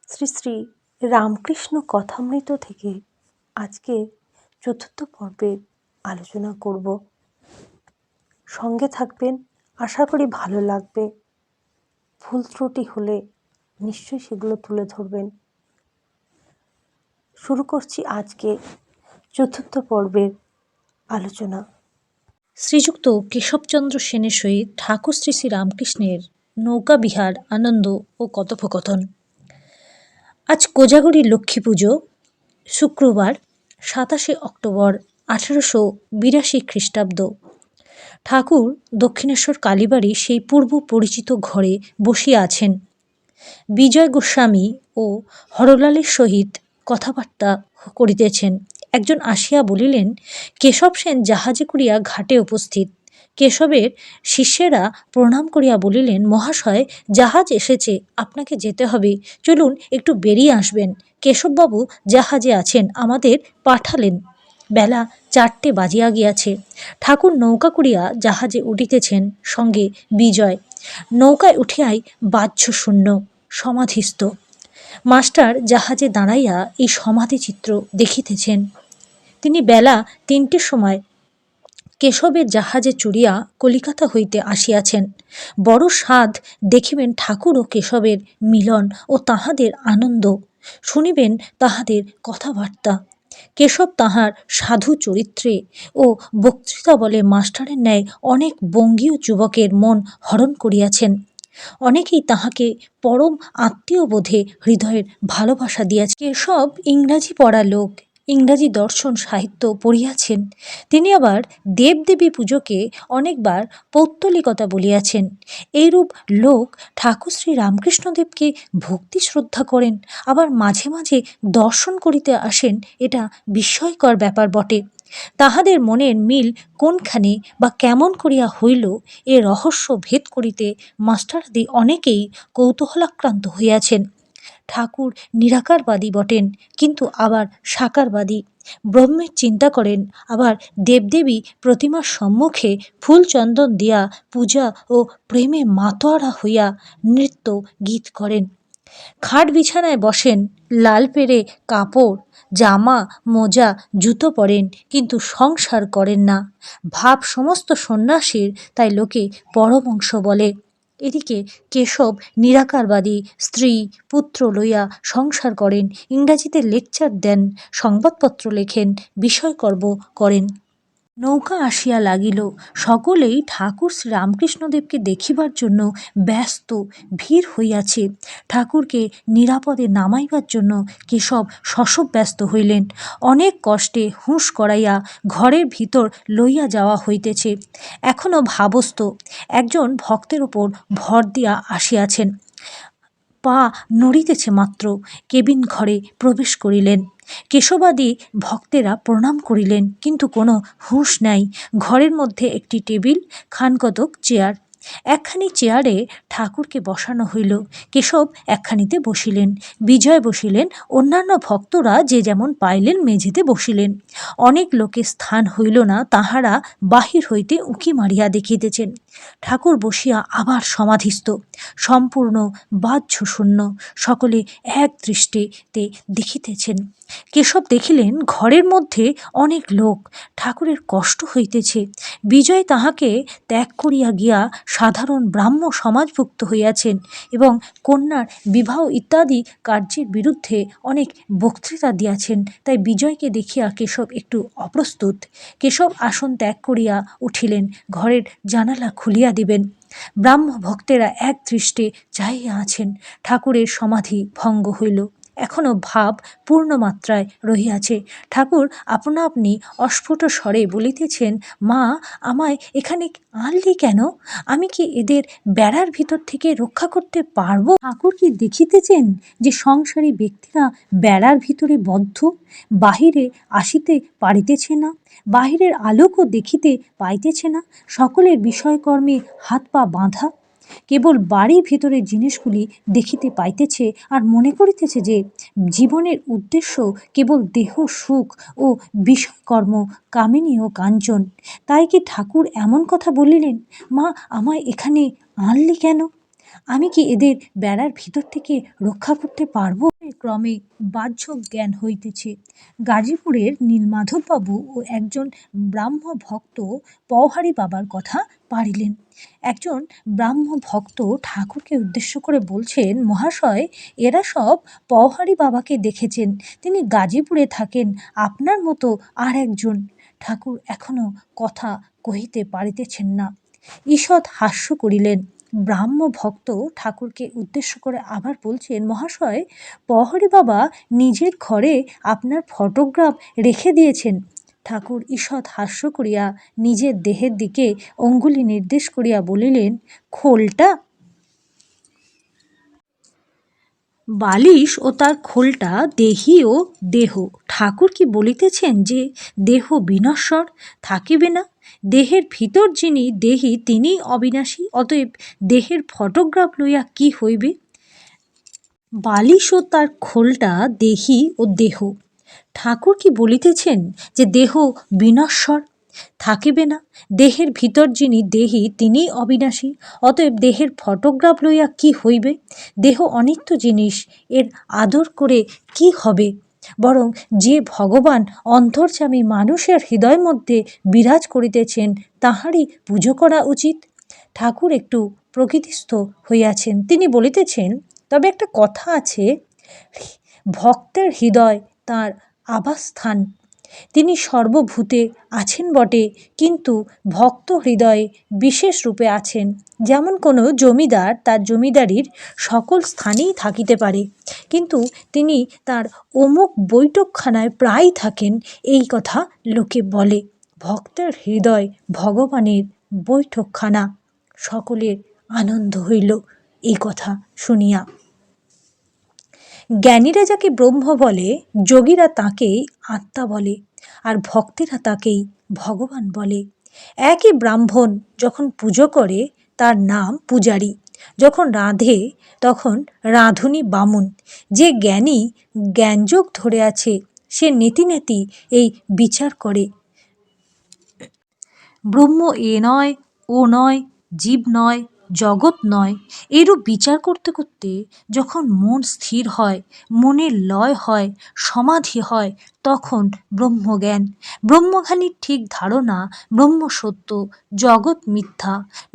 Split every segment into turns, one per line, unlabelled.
শ্রী শ্রী রামকৃষ্ণ কথামৃত থেকে আজকে চতুর্থ পর্বের আলোচনা করব। সঙ্গে থাকবেন, আশা করি ভালো লাগবে। ভুল ত্রুটি হলে নিশ্চয়ই সেগুলো তুলে ধরবেন। শুরু করছি আজকে চতুর্থ পর্বের আলোচনা।
শ্রীযুক্ত কেশবচন্দ্র সেনের সহিত ঠাকুর শ্রী শ্রী রামকৃষ্ণের নৌকা বিহার আনন্দ ও কথোপকথন। আজ কোজাগরী লক্ষ্মী পুজো, শুক্রবার 27 অক্টোবর 1882 খ্রিস্টাব্দ। ঠাকুর দক্ষিণেশ্বর কালীবাড়ি সেই পূর্ব পরিচিত ঘরে বসিয়া আছেন। বিজয় গোস্বামী ও হরলালের সহিত কথাবার্তা করিতেছেন। একজন আসিয়া বলিলেন, কেশব সেন জাহাজে করিয়া ঘাটে উপস্থিত। কেশবের শিষ্যেরা প্রণাম করিয়া বলিলেন, মহাশয়, জাহাজ এসেছে, আপনাকে যেতে হবে, চলুন একটু বেরিয়ে আসবেন। কেশববাবু জাহাজে আছেন, আমাদের পাঠালেন। বেলা 4টে বাজিয়া গিয়াছে। ঠাকুর নৌকা করিয়া জাহাজে উঠিতেছেন, সঙ্গে বিজয়। নৌকায় উঠিয়াই বাহ্য শূন্য, সমাধিস্থ। মাস্টার জাহাজে দাঁড়াইয়া এই সমাধিচিত্র দেখিতেছেন। তিনি বেলা 3টের সময় কেশবের জাহাজে চড়িয়া কলিকাতা হইতে আসিয়াছেন। বড় সাধ দেখিবেন ঠাকুর ও কেশবের মিলন ও তাহাদের আনন্দ, শুনিবেন তাহাদের কথাবার্তা। কেশব তাহার সাধু চরিত্রে ও বক্তৃতা বলে মাস্টারের ন্যায় অনেক বঙ্গীয় যুবকের মন হরণ করিয়াছেন। অনেকেই তাহাকে পরম আত্মীয় বোধে হৃদয়ের ভালোবাসা দিয়াছে। কেশব ইংরাজি পড়া লোক, ইংরাজি দর্শন সাহিত্য পড়িয়াছেন। তিনি আবার দেবদেবী পুজোকে অনেকবার পৌত্তলিকতা বলিয়াছেন। এইরূপ লোক ঠাকুর শ্রী রামকৃষ্ণদেবকে ভক্তি শ্রদ্ধা করেন, আবার মাঝে মাঝে দর্শন করিতে আসেন, এটা বিস্ময়কর ব্যাপার বটে। তাহাদের মনের মিল কোনখানে বা কেমন করিয়া হইল, এ রহস্য ভেদ করিতে মাস্টারাদি অনেকেই কৌতূহলাক্রান্ত হইয়াছেন। ঠাকুর নিরাকারবাদী বটেন, কিন্তু আবার সাকারবাদী। ব্রহ্মের চিন্তা করেন, আবার দেবদেবী প্রতিমার সম্মুখে ফুল চন্দন দিয়া পূজা ও প্রেমে মাতোয়ারা হইয়া নৃত্য গীত করেন। খাট বিছানায় বসেন, লাল পেরে কাপড়, জামা, মোজা, জুতো পরেন, কিন্তু সংসার করেন না। ভাব সমস্ত সন্ন্যাসীর, তাই লোকে পরমংশ বলে। এদিকে কেশব নিরাকারবাদী, স্ত্রী পুত্র লইয়া সংসার করেন, ইংরাজিতে লেকচার দেন, সংবাদপত্র লেখেন, বিষয়কর্ম করেন। নৌকা আসিয়া লাগিল। সকলেই ঠাকুর শ্রী রামকৃষ্ণদেবকে দেখিবার জন্য ব্যস্ত, ভিড় হইয়াছে। ঠাকুরকে নিরাপদে নামাইবার জন্য কেশব শশব ব্যস্ত হইলেন। অনেক কষ্টে হুঁশ করাইয়া ঘরের ভিতর লইয়া যাওয়া হইতেছে। এখনও ভাবস্থ একজন ভক্তের ওপর ভর দিয়া আসিয়াছেন। পা নড়িতেছে মাত্র কেবিন ঘরে প্রবেশ করিলেন। কেশবাদী ভক্তেরা প্রণাম করিলেন, কিন্তু কোনো হুঁশ নাই। ঘরের মধ্যে একটি টেবিল, খানকতক চেয়ার। একখানি চেয়ারে ঠাকুরকে বসানো হইল। কেশব একখানিতে বসিলেন, বিজয় বসিলেন, অন্যান্য ভক্তরা যে যেমন পাইলেন মেঝেতে বসিলেন। অনেক লোকের স্থান হইল না, তাহারা বাহির হইতে উঁকি মারিয়া দেখিতেছেন। ঠাকুর বসিয়া আবার সমাধিস্থ, সম্পূর্ণ বাহ্য শূন্য, সকলে এক দৃষ্টিতে দেখিতেছেন। কেশব দেখিলেন ঘরের মধ্যে অনেক লোক, ঠাকুরের কষ্ট হইতেছে। বিজয় তাহাকে ত্যাগ করিয়া গিয়া সাধারণ ব্রাহ্ম সমাজভুক্ত হইয়াছেন এবং কন্যার বিবাহ ইত্যাদি কার্যের বিরুদ্ধে অনেক বক্তৃতা দিয়াছেন। তাই বিজয়কে দেখিয়া কেশব একটু অপ্রস্তুত। কেশব আসন ত্যাগ করিয়া উঠিলেন, ঘরের জানালা খুলিয়া দিবেন। ব্রাহ্ম ভক্তেরা এক দৃষ্টে চাহিয়া আছেন। ঠাকুরের সমাধি ভঙ্গ হইল, এখনও ভাব পূর্ণমাত্রায় রহিয়াছে। ঠাকুর আপনা আপনি অস্ফুট স্বরে বলিতেছেন, মা, আমায় এখানে আনলি কেন? আমি কি এদের বেড়ার ভিতর থেকে রক্ষা করতে পারবো? ঠাকুর কি দেখিতেছেন যে সংসারী ব্যক্তিরা বেড়ার ভিতরে বদ্ধ, বাহিরে আসিতে পারিতেছে না, বাহিরের আলোকও দেখিতে পাইতেছে না, সকলের বিষয়কর্মে হাত পা বাঁধা, কেবল বাড়ির ভিতরের জিনিসগুলি দেখিতে পাইতেছে আর মনে করিতেছে যে জীবনের উদ্দেশ্য কেবল দেহ সুখ ও বিষয়কর্ম, কামিনী ও কাঞ্চন। তাই কি ঠাকুর এমন কথা বলিলেন, মা, আমায় এখানে আনলি কেন? আমি কি এদের বেড়ার ভিতর থেকে রক্ষা করতে পারবো? ক্রমে বাহ্য জ্ঞান হইতেছে। গাজীপুরের নীলমাধববাবু ও একজন ব্রাহ্ম ভক্ত পওহারী বাবার কথা পাড়িলেন। একজন ব্রাহ্ম ভক্ত ঠাকুরকে উদ্দেশ্য করে বলছেন, মহাশয়, এরা সব পওহারী বাবাকে দেখেছেন, তিনি গাজীপুরে থাকেন, আপনার মতো আর একজন। ঠাকুর এখনো কথা কহিতে পারিতেছেন না। ঈষৎ হাস্য করিলেন। ব্রাহ্ম ভক্ত ঠাকুরকে উদ্দেশ্য করে আবার বলছেন, মহাশয়, পওহারী বাবা নিজের ঘরে আপনার ফটোগ্রাফ রেখে দিয়েছেন। ঠাকুর ঈষৎ হাস্য করিয়া নিজের দেহের দিকে অঙ্গুলি নির্দেশ করিয়া বলিলেন, খোলটা? বালিশ ও তার খোলটা দেহি ও দেহ। ঠাকুর কি বলিতেছেন যে দেহ বিনশ্বর, থাকিবে না? দেহের ভিতর যিনি দেহি তিনি অবিনাশী, অতএব দেহের ফটোগ্রাফ লইয়া কি হইবে? বালিশ ও তার খোলটা দেহি ও দেহ। ঠাকুর কি বলিতেছেন যে দেহ বিনশ্বর, থাকিবে না? দেহের ভিতর যিনি দেহি তিনি অবিনাশী, অতএব দেহের ফটোগ্রাফ লইয়া কি হইবে? দেহ অনিত্য জিনিস, এর আদর করে কি হবে? বরং যে ভগবান অন্তর্যামী মানুষের হৃদয় মধ্যে বিরাজ করিতেছেন তাহারই পুজো করা উচিত। ঠাকুর একটু প্রকৃতিস্থ হইয়াছেন। তিনি বলিতেছেন, তবে একটা কথা আছে, ভক্তের হৃদয় তাঁর আবাসস্থান। তিনি সর্বভূতে আছেন বটে, কিন্তু ভক্ত হৃদয়ে বিশেষ রূপে আছেন। যেমন কোনো জমিদার তার জমিদারির সকল স্থানেই থাকিতে পারে, কিন্তু তিনি তার অমুক বৈঠকখানায় প্রায় থাকেন, এই কথা লোকে বলে। ভক্তের হৃদয় ভগবানের বৈঠকখানা। সকলের আনন্দ হইল এই কথা শুনিয়া। জ্ঞানীরা যাকে ব্রহ্ম বলে, যোগীরা তাকেই আত্মা বলে, আর ভক্তেরা তাকেই ভগবান বলে। একই ব্রাহ্মণ যখন পুজো করে তার নাম পূজারী, যখন রাঁধে তখন রাঁধুনি বামুন। যে জ্ঞানী জ্ঞানযোগ ধরে আছে সে নেতি নেতি এই বিচার করে, ব্রহ্ম এ নয়, ও নয়, জীব নয়, জগৎ নয়। এরূপ বিচার করতে করতে যখন মন স্থির হয়, মনের লয় হয়, সমাধি হয়, তখন ব্রহ্মজ্ঞান। ব্রহ্মজ্ঞানীর ঠিক ধারণা ব্রহ্ম সত্য, জগৎ মিথ্যা,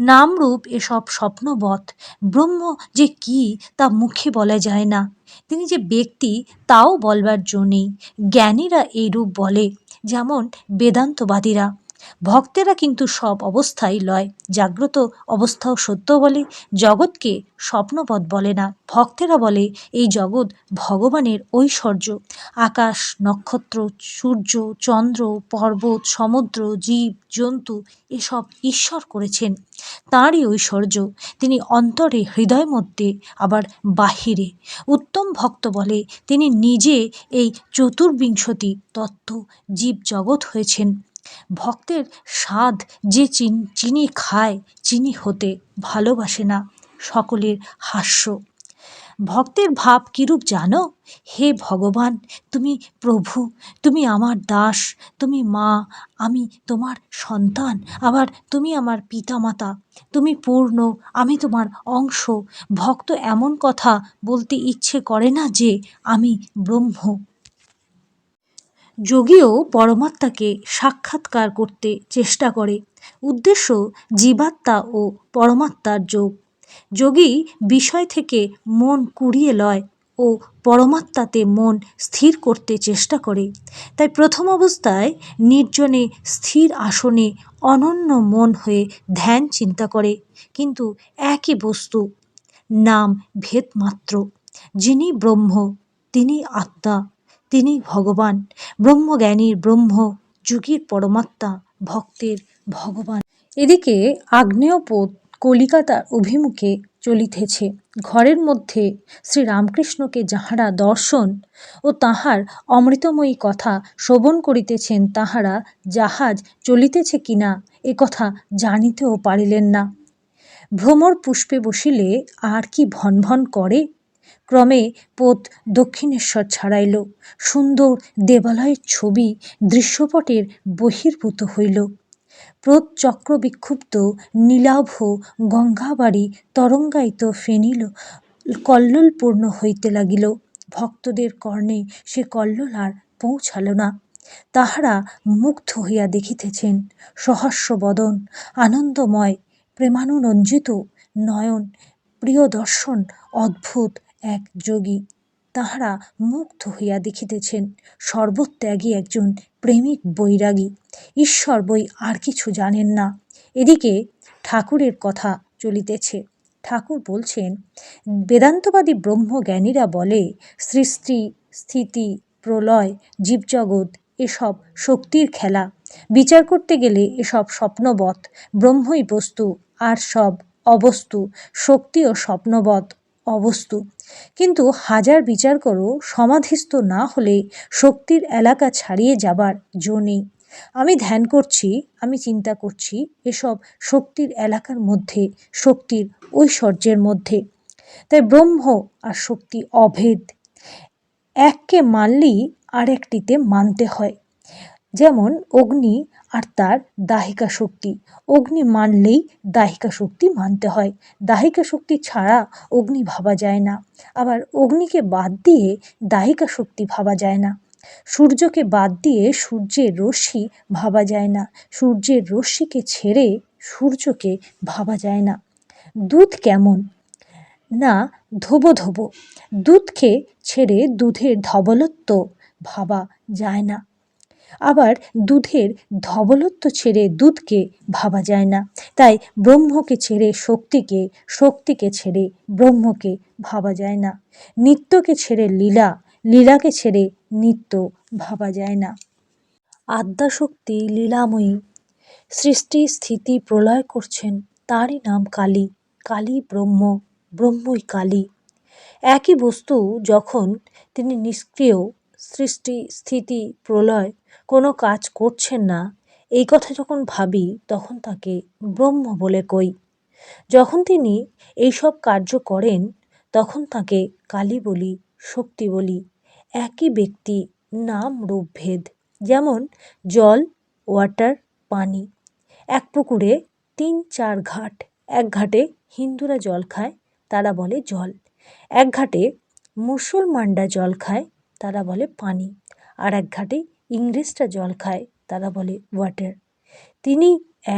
নামরূপ এসব স্বপ্নবৎ। ব্রহ্ম যে কি তা মুখে বলা যায় না, তিনি যে ব্যক্তি তাও বলবার জো নেই। জ্ঞানীরা এইরূপ বলে, যেমন বেদান্তবাদীরা। ভক্তেরা কিন্তু সব অবস্থাই লয়, জাগ্রত অবস্থাও সত্য বলে, জগৎকে স্বপ্নবৎ বলে না। ভক্তেরা বলে এই জগৎ ভগবানের ঐশ্বর্য। আকাশ, নক্ষত্র, সূর্য, চন্দ্র, পর্বত, সমুদ্র, জীব, জন্তু এসব ঈশ্বর করেছেন, তাঁরই ঐশ্বর্য। তিনি অন্তরে, হৃদয় মধ্যে, আবার বাহিরে। উত্তম ভক্ত বলে তিনি নিজে এই চতুর্বিংশতি তত্ত্ব জীব জগৎ হয়েছেন। ভক্তের স্বাদ যে চিনি খায়, চিনি হতে ভালোবাসে না। সকলের হাস্য। ভক্তের ভাব কিরূপ জানো? হে ভগবান, তুমি প্রভু, তুমি আমার দাস, তুমি মা, আমি তোমার সন্তান, আবার তুমি আমার পিতামাতা, তুমি পূর্ণ, আমি তোমার অংশ। ভক্ত এমন কথা বলতে ইচ্ছে করে না যে আমি ব্রহ্ম। যোগীও পরমাত্মাকে সাক্ষাৎকার করতে চেষ্টা করে, উদ্দেশ্য জীবাত্মা ও পরমাত্মার যোগ। যোগী বিষয় থেকে মন কুড়িয়ে লয় ও পরমাত্মাতে মন স্থির করতে চেষ্টা করে। তাই প্রথম অবস্থায় নির্জনে স্থির আসনে অনন্য মন হয়ে ধ্যান চিন্তা করে, কিন্তু একই বস্তু, নাম ভেদ মাত্র। যিনি ব্রহ্ম তিনি আত্মা, তিনি ভগবান। ব্রহ্মজ্ঞানীর ব্রহ্ম, যোগীর পরমাত্মা, ভক্তের ভগবান। এদিকে আগ্নেয়পোত কলিকাতার অভিমুখে চলিতেছে। ঘরের মধ্যে শ্রীরামকৃষ্ণকে যাহারা দর্শন ও তাঁহার অমৃতময়ী কথা শ্রবণ করিতেছেন, তাহারা জাহাজ চলিতেছে কিনা এ কথা জানিতেও পারিলেন না। ভ্রমর পুষ্পে বসিলে আর কি ভন ভন করে। ক্রমে পোত দক্ষিণেশ্বর ছাড়াইল। সুন্দর দেবালয়ের ছবি দৃশ্যপটের বহির্ভূত হইল। প্রোতচক্র বিক্ষুব্ধ নীলাভ গঙ্গাবাড়ি তরঙ্গায়িত ফেনিল কল্লোলপূর্ণ হইতে লাগিল। ভক্তদের কর্ণে সে কল্লোল আর পৌঁছাল না। তাহারা মুগ্ধ হইয়া দেখিতেছেন সহস্র বদন, আনন্দময় প্রেমানুরঞ্জিত নয়ন, প্রিয় দর্শন, অদ্ভুত এক যোগী। তাহারা মুগ্ধ হইয়া দেখিতেছেন সর্বত্যাগী একজন প্রেমিক বৈরাগী, ঈশ্বর বই আর কিছু জানেন না। এদিকে ঠাকুরের কথা চলিতেছে। ঠাকুর বলছেন, বেদান্তবাদী ব্রহ্মজ্ঞানীরা বলে সৃষ্টি, স্থিতি, প্রলয়, জীবজগৎ এসব শক্তির খেলা। বিচার করতে গেলে এসব স্বপ্নবৎ, ব্রহ্মই বস্তু আর সব অবস্তু, শক্তিও স্বপ্নবৎ অবস্তু। কিন্তু হাজার বিচার করো, সমাধিস্থ না হলে শক্তির এলাকা ছাড়িয়ে যাবার জো নেই। আমি ধ্যান করছি, আমি চিন্তা করছি, এসব শক্তির এলাকার মধ্যে, শক্তির ঐশ্বর্যের মধ্যে। তাই ব্রহ্ম আর শক্তি অভেদ। এককে মানলেই আরেকটিতে মানতে হয়। যেমন অগ্নি আর তার দাহিকা শক্তি, অগ্নি মানলেই দাহিকা শক্তি মানতে হয়। দাহিকা শক্তি ছাড়া অগ্নি ভাবা যায় না, আবার অগ্নিকে বাদ দিয়ে দাহিকা শক্তি ভাবা যায় না। সূর্যকে বাদ দিয়ে সূর্যের রশ্মি ভাবা যায় না, সূর্যের রশ্মিকে ছেড়ে সূর্যকে ভাবা যায় না। দুধ কেমন না ধোবো ধোবো, দুধকে ছেড়ে দুধের ধবলত্ব ভাবা যায় না, আবার দুধের ধবলত্ব ছেড়ে দুধকে ভাবা যায় না। তাই ব্রহ্মকে ছেড়ে শক্তিকে, শক্তিকে ছেড়ে ব্রহ্মকে ভাবা যায় না। নিত্যকে ছেড়ে লীলা, লীলাকে ছেড়ে নিত্য ভাবা যায় না। আদ্যাশক্তি লীলাময়ী, সৃষ্টি স্থিতি প্রলয় করছেন, তারই নাম কালী। কালী ব্রহ্ম, ব্রহ্মই কালী। একই বস্তু যখন তিনি নিষ্ক্রিয়, সৃষ্টি স্থিতি প্রলয় কোনো কাজ করছেন না, এই কথা যখন ভাবি তখন তাকে ব্রহ্ম বলে কই। যখন তিনি এইসব কার্য করেন তখন তাকে কালী বলি, শক্তি বলি। একই ব্যক্তি, নাম রূপ ভেদ। যেমন জল, ওয়াটার, পানি। এক পুকুরে ৩-৪ ঘাট। এক ঘাটে হিন্দুরা জল খায়, তারা বলে জল। এক ঘাটে মুসলমানরা জল খায়, তারা বলে পানি। আর এক ঘাটে ইংরেজরা জল খায়, তারা বলে ওয়াটার। তিনি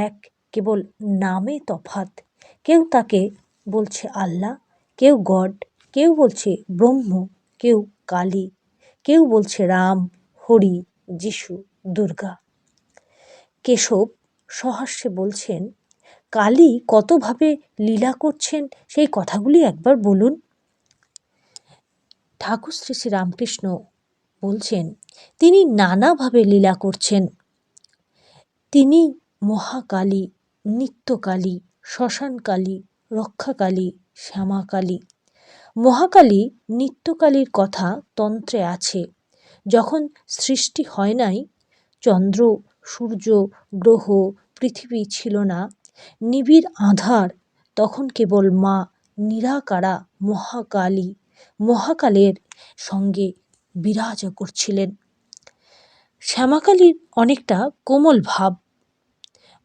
এক, কেবল নামে তফাৎ। কেউ তাকে বলছে আল্লাহ, কেউ গড, কেউ বলছে ব্রহ্ম, কেউ কালী, কেউ বলছে রাম, হরি, যিশু, দুর্গা। কেশব সহাস্যে বলছেন, কালী কতভাবে লীলা করছেন সেই কথাগুলি একবার বলুন। ঠাকুর শ্রী শ্রী রামকৃষ্ণ বলছেন, তিনি নানাভাবে লীলা করছেন। তিনি মহাকালী, নিত্যকালী, শ্মশানকালী, রক্ষাকালী, শ্যামাকালী। মহাকালী, নিত্যকালীর কথা তন্ত্রে আছে। যখন সৃষ্টি হয় নাই, চন্দ্র, সূর্য, গ্রহ, পৃথিবী ছিল না, নিবিড় আঁধার, তখন কেবল মা নিরাকারা মহাকালী মহাকালের সঙ্গে বিরাজ করছিলেন। শ্যামাকালীর অনেকটা কোমল ভাব,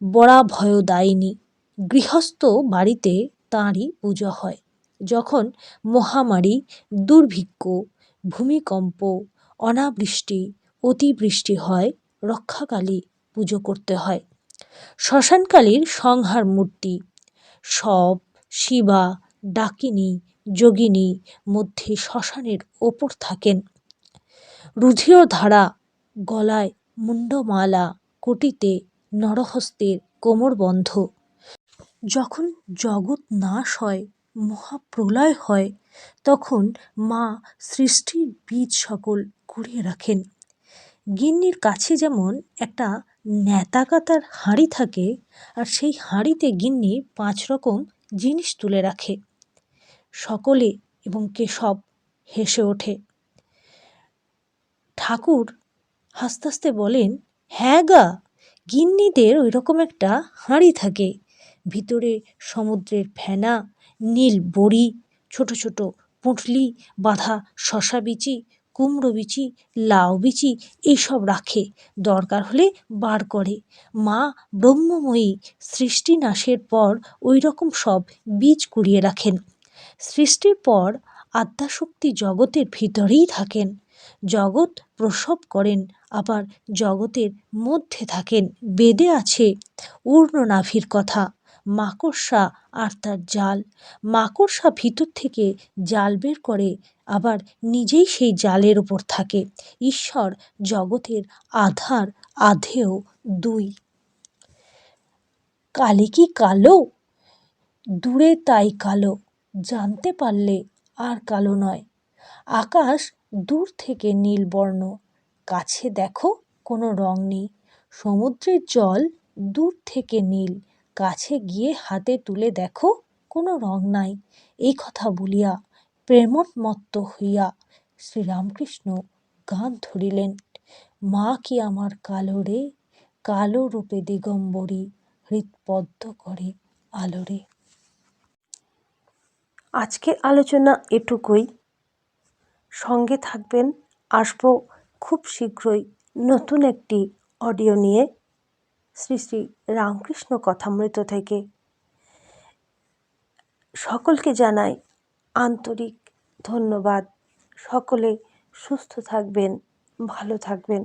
বড়া ভয়দায়িনী। গৃহস্থ বাড়িতে তাঁরই পুজো হয়। যখন মহামারী, দুর্ভিক্ষ, ভূমিকম্প, অনাবৃষ্টি, অতিবৃষ্টি হয়, রক্ষাকালী পুজো করতে হয়। শ্মশানকালীর সংহার মূর্তি। সব শিবা, ডাকিনী, যোগিনী মধ্যে শ্মশানের ওপর থাকেন। রুধির ধারা, গলায় মুন্ডমালা, কোটিতে নরহস্তের কোমরবন্ধ। যখন জগৎ নাশ হয়, মহাপ্রলয় হয়, তখন মা সৃষ্টির বীজ সকল কুড়িয়ে রাখেন। গিন্নির কাছে যেমন একটা নেতাকাতার হাঁড়ি থাকে, আর সেই হাঁড়িতে গিন্নি 5 রকম জিনিস তুলে রাখে। সকলে এবং কেশব হেসে ওঠে। ঠাকুর হাসতে হাসতে বলেন, হ্যাঁ গা, গিন্নিদের ওই রকম একটা হাঁড়ি থাকে। ভিতরে সমুদ্রের ফেনা, নীল বড়ি, ছোট ছোট পুঁটলি বাঁধা শশা বিচি, কুমড়ো বিচি, লাউ বিচি এইসব রাখে, দরকার হলে বার করে। মা ব্রহ্মময়ী সৃষ্টি নাশের পর ওই রকম সব বীজ কুড়িয়ে রাখেন। সৃষ্টির পর আদ্যাশক্তি জগতের ভিতরেই থাকেন, জগৎ প্রসব করেন, আবার জগতের মধ্যে থাকেন। বেদে আছে ঊর্ধ্বনাভির কথা, মাকড়সা আর তার জাল। মাকড়সা ভিতর থেকে জাল বের করে, আবার নিজেই সেই জালের ওপর থাকে। ঈশ্বর জগতের আধার, আধেয় দুই। কালে কি কালো? দূরে তাই কালো, জানতে পারলে আর কালো নয়। আকাশ দূর থেকে নীলবর্ণ, কাছে দেখো কোনো রং নেই। সমুদ্রের জল দূর থেকে নীল, কাছে গিয়ে হাতে তুলে দেখো কোনো রং নাই। এই কথা বলিয়া প্রেমোন্মত্ত হইয়া শ্রীরামকৃষ্ণ গান ধরিলেন। মা কি আমার কালো রে, কালো রূপে দিগম্বরী, হৃৎপদ্ম করে আলোরে।
আজকের আলোচনা এটুকুই। সঙ্গে থাকবেন, আসবো খুব শীঘ্রই নতুন একটি অডিও নিয়ে শ্রী শ্রী রামকৃষ্ণ কথামৃত থেকে। সকলকে জানাই আন্তরিক ধন্যবাদ। সকলে সুস্থ থাকবেন, ভালো থাকবেন।